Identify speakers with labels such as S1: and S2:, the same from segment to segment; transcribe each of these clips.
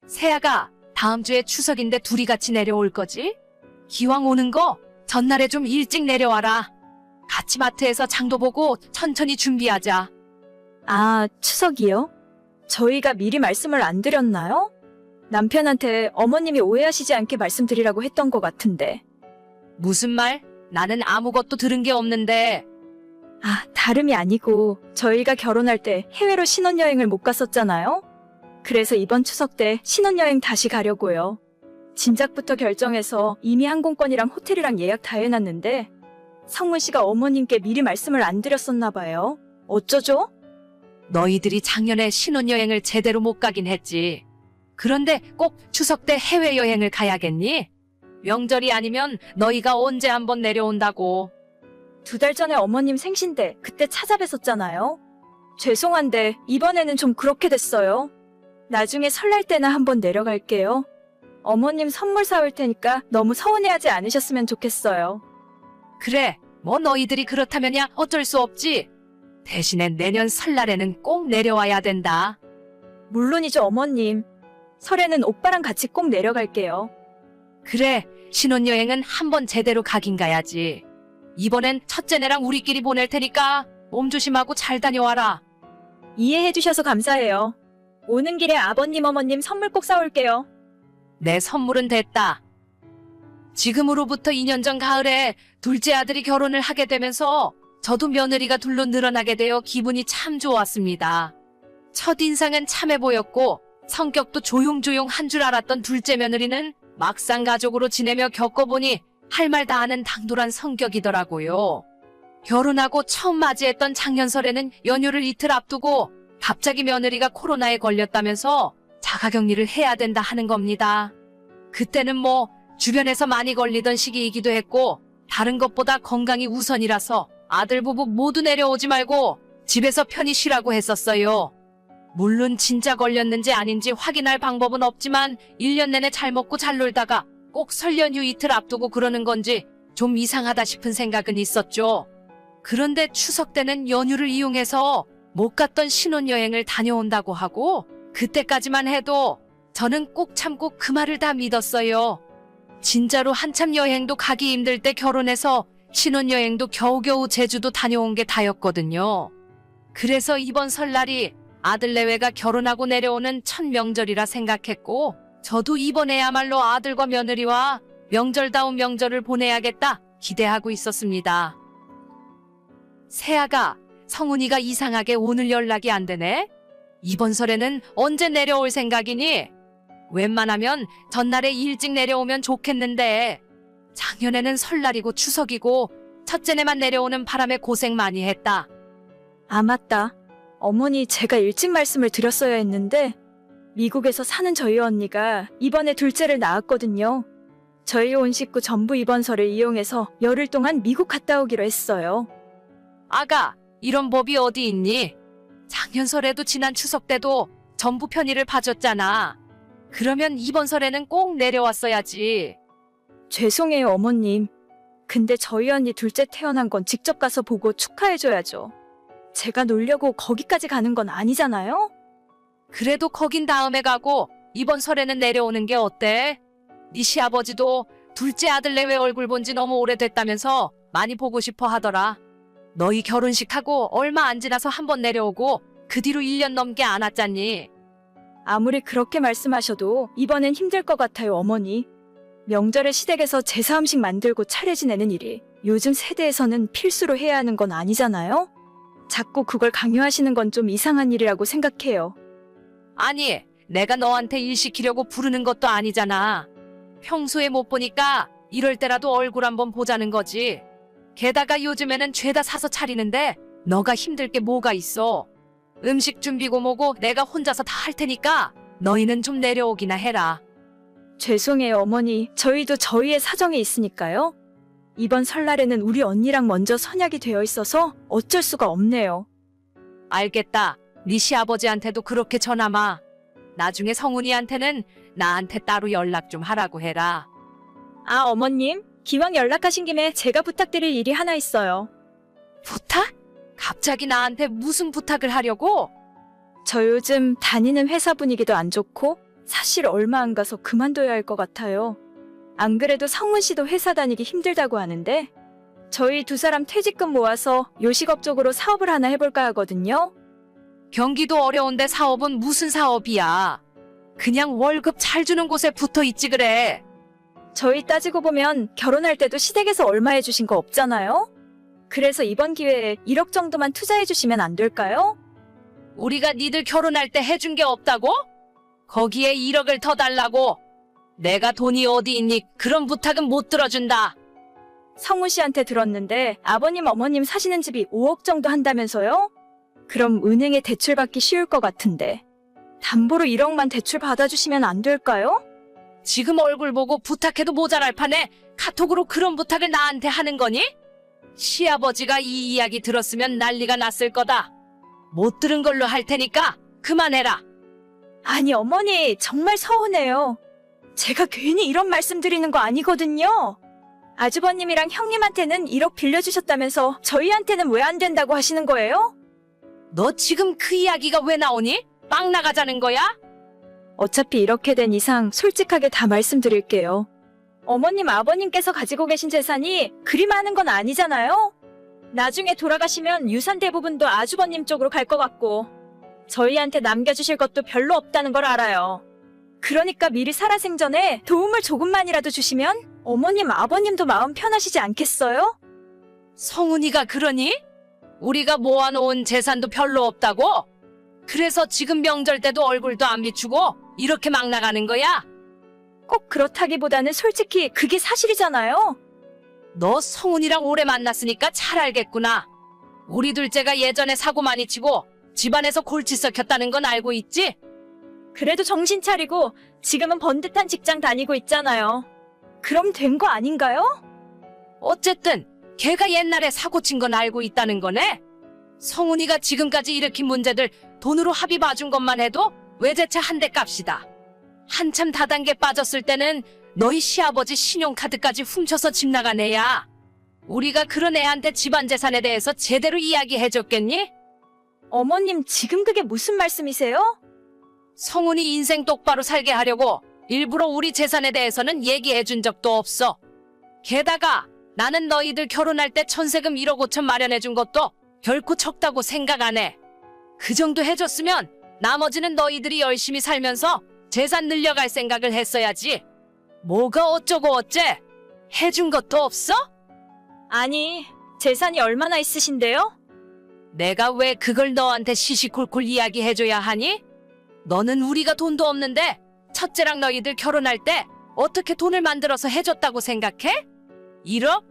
S1: 세아가 다음 주에 추석인데 둘이 같이 내려올 거지? 기왕 오는 거 전날에 좀 일찍 내려와라. 같이 마트에서 장도 보고 천천히 준비하자.
S2: 아, 추석이요? 저희가 미리 말씀을 안 드렸나요? 남편한테 어머님이 오해하시지 않게 말씀드리라고 했던 것 같은데.
S1: 무슨 말? 나는 아무것도 들은 게 없는데.
S2: 아, 다름이 아니고 저희가 결혼할 때 해외로 신혼여행을 못 갔었잖아요? 그래서 이번 추석 때 신혼여행 다시 가려고요. 진작부터 결정해서 이미 항공권이랑 호텔이랑 예약 다 해놨는데 성문 씨가 어머님께 미리 말씀을 안 드렸었나 봐요. 어쩌죠?
S1: 너희들이 작년에 신혼여행을 제대로 못 가긴 했지. 그런데 꼭 추석 때 해외여행을 가야겠니? 명절이 아니면 너희가 언제 한번 내려온다고.
S2: 2달 전에 어머님 생신 때 그때 찾아뵀었잖아요. 죄송한데 이번에는 좀 그렇게 됐어요. 나중에 설날 때나 한번 내려갈게요. 어머님 선물 사올 테니까 너무 서운해하지 않으셨으면 좋겠어요.
S1: 그래, 뭐 너희들이 그렇다면야 어쩔 수 없지. 대신에 내년 설날에는 꼭 내려와야 된다.
S2: 물론이죠, 어머님. 설에는 오빠랑 같이 꼭 내려갈게요.
S1: 그래, 신혼여행은 한번 제대로 가긴 가야지. 이번엔 첫째네랑 우리끼리 보낼 테니까 몸 조심하고 잘 다녀와라.
S2: 이해해 주셔서 감사해요. 오는 길에 아버님, 어머님 선물 꼭 사올게요.
S1: 내 선물은 됐다. 지금으로부터 2년 전 가을에 둘째 아들이 결혼을 하게 되면서 저도 며느리가 둘로 늘어나게 되어 기분이 참 좋았습니다. 첫인상은 참해 보였고 성격도 조용조용한 줄 알았던 둘째 며느리는 막상 가족으로 지내며 겪어보니 할 말 다 하는 당돌한 성격이더라고요. 결혼하고 처음 맞이했던 작년 설에는 연휴를 이틀 앞두고 갑자기 며느리가 코로나에 걸렸다면서 자가격리를 해야 된다 하는 겁니다. 그때는 뭐 주변에서 많이 걸리던 시기이기도 했고 다른 것보다 건강이 우선이라서 아들 부부 모두 내려오지 말고 집에서 편히 쉬라고 했었어요. 물론 진짜 걸렸는지 아닌지 확인할 방법은 없지만 1년 내내 잘 먹고 잘 놀다가 꼭 설 연휴 이틀 앞두고 그러는 건지 좀 이상하다 싶은 생각은 있었죠. 그런데 추석 때는 연휴를 이용해서 못 갔던 신혼여행을 다녀온다고 하고 그때까지만 해도 저는 꼭 참고 그 말을 다 믿었어요. 진짜로 한참 여행도 가기 힘들 때 결혼해서 신혼여행도 겨우겨우 제주도 다녀온 게 다였거든요. 그래서 이번 설날이 아들 내외가 결혼하고 내려오는 첫 명절이라 생각했고 저도 이번에야말로 아들과 며느리와 명절다운 명절을 보내야겠다 기대하고 있었습니다. 세아가, 성훈이가 이상하게 오늘 연락이 안 되네? 이번 설에는 언제 내려올 생각이니? 웬만하면 전날에 일찍 내려오면 좋겠는데 작년에는 설날이고 추석이고 첫째네만 내려오는 바람에 고생 많이 했다.
S2: 아, 맞다. 어머니, 제가 일찍 말씀을 드렸어야 했는데 미국에서 사는 저희 언니가 이번에 둘째를 낳았거든요. 저희 온 식구 전부 이번 설을 이용해서 열흘 동안 미국 갔다 오기로 했어요.
S1: 아가, 이런 법이 어디 있니? 작년 설에도 지난 추석 때도 전부 편의를 봐줬잖아. 그러면 이번 설에는 꼭 내려왔어야지.
S2: 죄송해요, 어머님. 근데 저희 언니 둘째 태어난 건 직접 가서 보고 축하해줘야죠. 제가 놀려고 거기까지 가는 건 아니잖아요?
S1: 그래도 거긴 다음에 가고 이번 설에는 내려오는 게 어때? 네 시아버지도 둘째 아들 내외 얼굴 본 지 너무 오래됐다면서 많이 보고 싶어 하더라. 너희 결혼식하고 얼마 안 지나서 한번 내려오고 그 뒤로 1년 넘게 안 왔잖니.
S2: 아무리 그렇게 말씀하셔도 이번엔 힘들 것 같아요, 어머니. 명절에 시댁에서 제사 음식 만들고 차례 지내는 일이 요즘 세대에서는 필수로 해야 하는 건 아니잖아요? 자꾸 그걸 강요하시는 건 좀 이상한 일이라고 생각해요.
S1: 아니, 내가 너한테 일 시키려고 부르는 것도 아니잖아. 평소에 못 보니까 이럴 때라도 얼굴 한번 보자는 거지. 게다가 요즘에는 죄다 사서 차리는데 너가 힘들 게 뭐가 있어. 음식 준비고 뭐고 내가 혼자서 다 할 테니까 너희는 좀 내려오기나 해라.
S2: 죄송해요, 어머니. 저희도 저희의 사정이 있으니까요. 이번 설날에는 우리 언니랑 먼저 선약이 되어 있어서 어쩔 수가 없네요.
S1: 알겠다. 네 시아버지한테도 그렇게 전하마. 나중에 성훈이한테는 나한테 따로 연락 좀 하라고 해라.
S2: 아, 어머님. 기왕 연락하신 김에 제가 부탁드릴 일이 하나 있어요.
S1: 부탁? 갑자기 나한테 무슨 부탁을 하려고?
S2: 저 요즘 다니는 회사 분위기도 안 좋고 사실 얼마 안 가서 그만둬야 할 것 같아요. 안 그래도 성문 씨도 회사 다니기 힘들다고 하는데 저희 두 사람 퇴직금 모아서 요식업 쪽으로 사업을 하나 해볼까 하거든요.
S1: 경기도 어려운데 사업은 무슨 사업이야? 그냥 월급 잘 주는 곳에 붙어 있지 그래.
S2: 저희 따지고 보면 결혼할 때도 시댁에서 얼마 해주신 거 없잖아요? 그래서 이번 기회에 1억 정도만 투자해주시면 안 될까요?
S1: 우리가 니들 결혼할 때 해준 게 없다고? 거기에 1억을 더 달라고? 내가 돈이 어디 있니? 그런 부탁은 못 들어준다.
S2: 성우 씨한테 들었는데 아버님 어머님 사시는 집이 5억 정도 한다면서요? 그럼 은행에 대출 받기 쉬울 것 같은데 담보로 1억만 대출 받아주시면 안 될까요?
S1: 지금 얼굴 보고 부탁해도 모자랄 판에 카톡으로 그런 부탁을 나한테 하는 거니? 시아버지가 이 이야기 들었으면 난리가 났을 거다. 못 들은 걸로 할 테니까 그만해라.
S2: 아니 어머니 정말 서운해요. 제가 괜히 이런 말씀 드리는 거 아니거든요. 아주버님이랑 형님한테는 1억 빌려주셨다면서 저희한테는 왜 안 된다고 하시는 거예요?
S1: 너 지금 그 이야기가 왜 나오니? 빵 나가자는 거야?
S2: 어차피 이렇게 된 이상 솔직하게 다 말씀드릴게요. 어머님 아버님께서 가지고 계신 재산이 그리 많은 건 아니잖아요? 나중에 돌아가시면 유산 대부분도 아주버님 쪽으로 갈 것 같고 저희한테 남겨주실 것도 별로 없다는 걸 알아요. 그러니까 미리 살아생전에 도움을 조금만이라도 주시면 어머님 아버님도 마음 편하시지 않겠어요?
S1: 성훈이가 그러니? 우리가 모아놓은 재산도 별로 없다고? 그래서 지금 명절 때도 얼굴도 안 비추고 이렇게 막 나가는 거야?
S2: 꼭 그렇다기보다는 솔직히 그게 사실이잖아요.
S1: 너 성훈이랑 오래 만났으니까 잘 알겠구나. 우리 둘째가 예전에 사고 많이 치고 집안에서 골치 썩혔다는 건 알고 있지?
S2: 그래도 정신 차리고 지금은 번듯한 직장 다니고 있잖아요. 그럼 된 거 아닌가요?
S1: 어쨌든 걔가 옛날에 사고 친 건 알고 있다는 거네? 성훈이가 지금까지 일으킨 문제들 돈으로 합의 봐준 것만 해도 외제차 한 대 값이다. 한참 다단계 빠졌을 때는 너희 시아버지 신용카드까지 훔쳐서 집 나간 애야. 우리가 그런 애한테 집안 재산에 대해서 제대로 이야기해줬겠니?
S2: 어머님 지금 그게 무슨 말씀이세요?
S1: 성훈이 인생 똑바로 살게 하려고 일부러 우리 재산에 대해서는 얘기해준 적도 없어. 게다가 나는 너희들 결혼할 때 천세금 1억 5천 마련해준 것도 결코 적다고 생각 안 해. 그 정도 해줬으면 나머지는 너희들이 열심히 살면서 재산 늘려갈 생각을 했어야지. 뭐가 어쩌고 어째? 해준 것도 없어?
S2: 아니, 재산이 얼마나 있으신데요?
S1: 내가 왜 그걸 너한테 시시콜콜 이야기해줘야 하니? 너는 우리가 돈도 없는데 첫째랑 너희들 결혼할 때 어떻게 돈을 만들어서 해줬다고 생각해? 1억?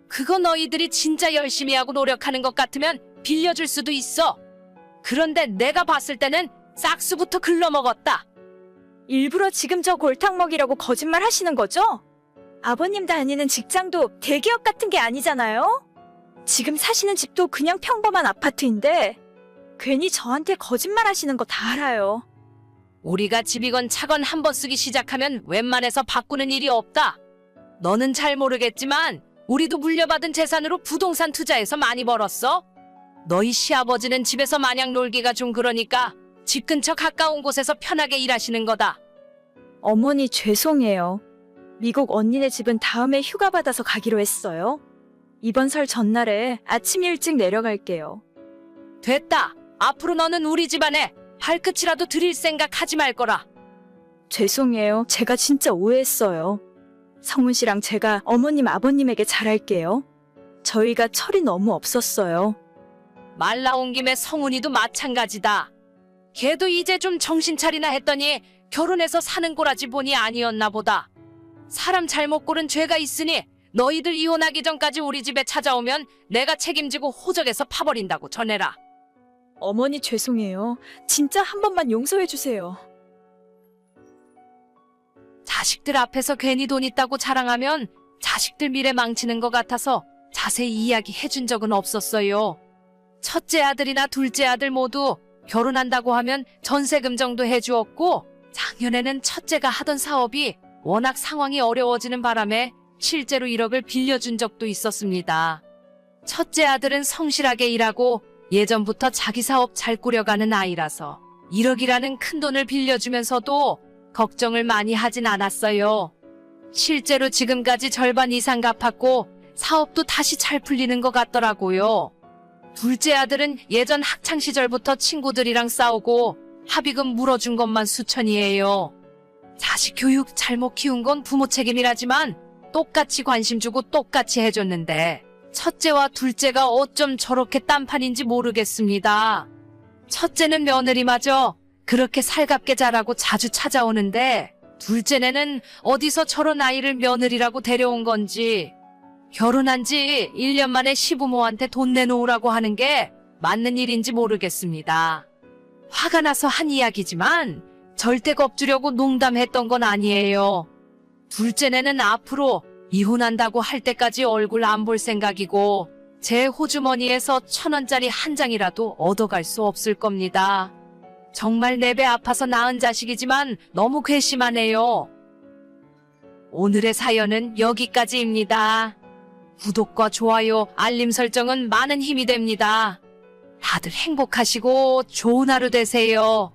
S1: 그거 너희들이 진짜 열심히 하고 노력하는 것 같으면 빌려줄 수도 있어. 그런데 내가 봤을 때는 싹수부터 글러먹었다.
S2: 일부러 지금 저 골탕 먹이려고 거짓말 하시는 거죠? 아버님 다니는 직장도 대기업 같은 게 아니잖아요? 지금 사시는 집도 그냥 평범한 아파트인데 괜히 저한테 거짓말 하시는 거 다 알아요.
S1: 우리가 집이건 차건 한 번 쓰기 시작하면 웬만해서 바꾸는 일이 없다. 너는 잘 모르겠지만 우리도 물려받은 재산으로 부동산 투자해서 많이 벌었어. 너희 시아버지는 집에서 마냥 놀기가 좀 그러니까 집 근처 가까운 곳에서 편하게 일하시는 거다.
S2: 어머니 죄송해요. 미국 언니네 집은 다음에 휴가 받아서 가기로 했어요. 이번 설 전날에 아침 일찍 내려갈게요.
S1: 됐다. 앞으로 너는 우리 집안에 발끝이라도 들일 생각 하지 말 거라.
S2: 죄송해요. 제가 진짜 오해했어요. 성훈 씨랑 제가 어머님 아버님에게 잘할게요. 저희가 철이 너무 없었어요.
S1: 말 나온 김에 성훈이도 마찬가지다. 걔도 이제 좀 정신 차리나 했더니 결혼해서 사는 꼬라지 보니 아니었나 보다. 사람 잘못 고른 죄가 있으니 너희들 이혼하기 전까지 우리 집에 찾아오면 내가 책임지고 호적에서 파버린다고 전해라.
S2: 어머니 죄송해요. 진짜 한 번만 용서해 주세요.
S1: 자식들 앞에서 괜히 돈 있다고 자랑하면 자식들 미래 망치는 것 같아서 자세히 이야기해준 적은 없었어요. 첫째 아들이나 둘째 아들 모두 결혼한다고 하면 전세금 정도 해주었고 작년에는 첫째가 하던 사업이 워낙 상황이 어려워지는 바람에 실제로 1억을 빌려준 적도 있었습니다. 첫째 아들은 성실하게 일하고 예전부터 자기 사업 잘 꾸려가는 아이라서 1억이라는 큰 돈을 빌려주면서도 걱정을 많이 하진 않았어요. 실제로 지금까지 절반 이상 갚았고 사업도 다시 잘 풀리는 것 같더라고요. 둘째 아들은 예전 학창시절부터 친구들이랑 싸우고 합의금 물어준 것만 수천이에요. 자식 교육 잘못 키운 건 부모 책임이라지만 똑같이 관심 주고 똑같이 해줬는데 첫째와 둘째가 어쩜 저렇게 딴판인지 모르겠습니다. 첫째는 며느리마저 그렇게 살갑게 자라고 자주 찾아오는데 둘째는 어디서 저런 아이를 며느리라고 데려온 건지 결혼한 지 1년 만에 시부모한테 돈 내놓으라고 하는 게 맞는 일인지 모르겠습니다. 화가 나서 한 이야기지만 절대 겁주려고 농담했던 건 아니에요. 둘째는 앞으로 이혼한다고 할 때까지 얼굴 안 볼 생각이고 제 호주머니에서 1,000원짜리 한 장이라도 얻어갈 수 없을 겁니다. 정말 내 배 아파서 낳은 자식이지만 너무 괘씸하네요. 오늘의 사연은 여기까지입니다. 구독과 좋아요, 알림 설정은 많은 힘이 됩니다. 다들 행복하시고 좋은 하루 되세요.